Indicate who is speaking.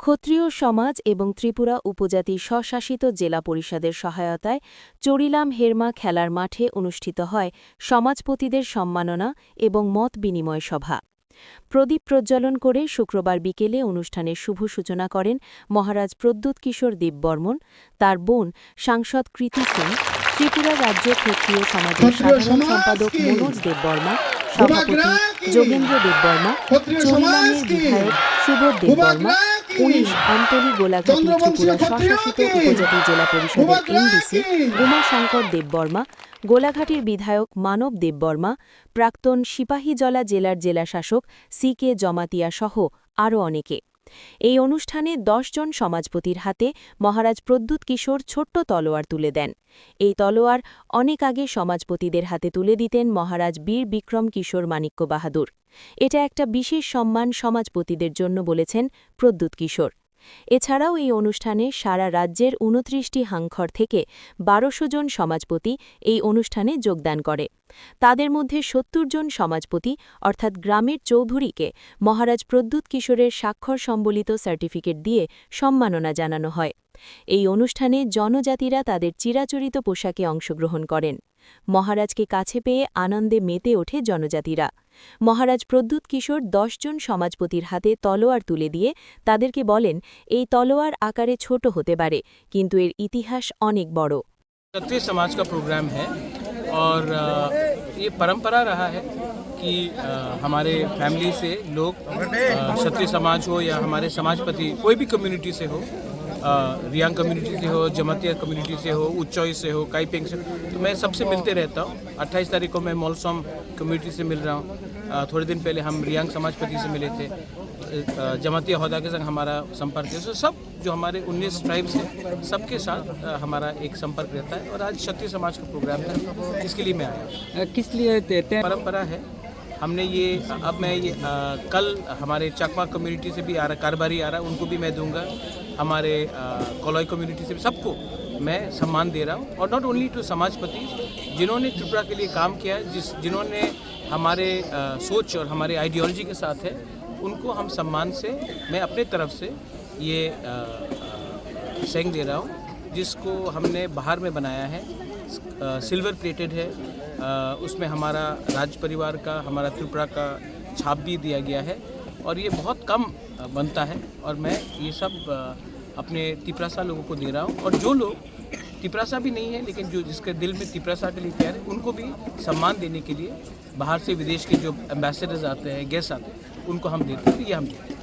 Speaker 1: ক্ষত্রিয় সমাজ এবং ত্রিপুরা উপজাতি স্বশাসিত জেলা পরিষদের সহায়তায় চরিলাম হেরমা খেলার মাঠে অনুষ্ঠিত হয় সমাজপতিদের সম্মাননা এবং মত বিনিময় সভা। প্রদীপ প্রজ্বলন করে শুক্রবার বিকেলে অনুষ্ঠানের শুভ সূচনা করেন মহারাজ প্রদ্যুৎ কিশোর দেববর্মন, তার বোন সাংসদ কৃতি সিং, ত্রিপুরা রাজ্য ক্ষত্রিয় সমাজের সাধারণ সম্পাদক মনোজ দেববর্মা, সভাপতি যোগেন্দ্র দেববর্মা, চরিলামের বিধায়ক সুবোধ দেববর্মা, ১৯ আমতলী গোলাঘাটি ত্রিপুরা স্বশাসিত উপজাতি জেলা পরিষদের এমডিসি উমাশঙ্কর দেববর্মা, গোলাঘাটির বিধায়ক মানব দেববর্মা, প্রাক্তন সিপাহীজলা জেলার জেলাশাসক CK জমাতিয়া সহ আরও অনেকে। এই অনুষ্ঠানে ১০ জন সমাজপতির হাতে মহারাজ প্রদ্যুৎ কিশোর ছোট্ট তলোয়ার তুলে দেন। এই তলোয়ার অনেক আগে সমাজপতিদের হাতে তুলে দিতেন মহারাজ বীর বিক্রম কিশোর মাণিক্য বাহাদুর। এটা একটা বিশেষ সম্মান সমাজপতিদের জন্য বলেছেন প্রদ্যুৎ কিশোর। এছাড়াও এই অনুষ্ঠানে সারা রাজ্যের ২৯টি হাংখর থেকে ১২০০ জন সমাজপতি এই অনুষ্ঠানে যোগদান করে। তাদের মধ্যে ৭০ জন সমাজপতি অর্থাৎ গ্রামের চৌধুরীকে মহারাজ প্রদ্যুৎ কিশোরের স্বাক্ষর সম্বলিত সার্টিফিকেট দিয়ে সম্মাননা জানানো হয়। এই অনুষ্ঠানে জনজাতিরা তাদের চিরাচরিত পোশাকে অংশগ্রহণ করেন। মহারাজকে কাছে পেয়ে আনন্দে মেতে ওঠে জনজাতিরা। মহারাজ প্রদ্যুৎ কিশোর ১০ জন সমাজপতির হাতে তলোয়ার তুলে দিয়ে তাদেরকে বলেন, এই তলোয়ার আকারে ছোট হতে পারে, কিন্তু এর ইতিহাস অনেক বড়।
Speaker 2: क्षत्रिय समाज का प्रोग्राम है और ये परंपरा रहा है कि हमारे फैमिली से लोग क्षत्रिय समाज हो या हमारे समाजपति कोई भी कम्युनिटी से हो, रियांग कम्युनिटी से हो, जमातिया कम्युनिटी से हो, उच्चोई से हो, काइपिंग से, तो मैं सबसे मिलते रहता हूँ। 28 तारीख को मैं मोलसोम कम्युनिटी से मिल रहा हूँ। थोड़े दिन पहले हम रियांग समाजपति से मिले थे। जमातिया होदा के संग हमारा संपर्क है। सब जो हमारे 19 ट्राइब्स हैं सबके साथ हमारा एक संपर्क रहता है और आज क्षत्रिय समाज का प्रोग्राम है, इसके लिए मैं आया हूँ।
Speaker 3: किस लिए देते हैं?
Speaker 2: परंपरा है। हमने ये अब मैं ये कल हमारे चकमा कम्युनिटी से भी आ रहा, कारबारी आ रहा, उनको भी मैं दूंगा। हमारे कोलोई कम्युनिटी से भी सबको मैं सम्मान दे रहा हूँ। और नॉट ओनली टू समाजपति जिन्होंने त्रिपुरा के लिए काम किया है, जिन्होंने हमारे सोच और हमारे आइडियोलॉजी के साथ है, उनको हम सम्मान से मैं अपने तरफ से ये सेंग दे रहा हूँ, जिसको हमने बाहर में बनाया है। सिल्वर प्लेटेड है, उसमें हमारा राज परिवार का, हमारा त्रिपुरा का छाप भी दिया गया है और ये बहुत कम बनता है और मैं ये सब अपने तिपरासा लोगों को दे रहा हूँ। और जो लोग तिपरासा भी नहीं है लेकिन जो जिसके दिल में तिपरासा के लिए प्यार है, उनको भी सम्मान देने के लिए बाहर से विदेश के जो एम्बेसडर्स आते हैं, गेस्ट आते हैं, उनको हम देते हैं। ये हम देते हैं।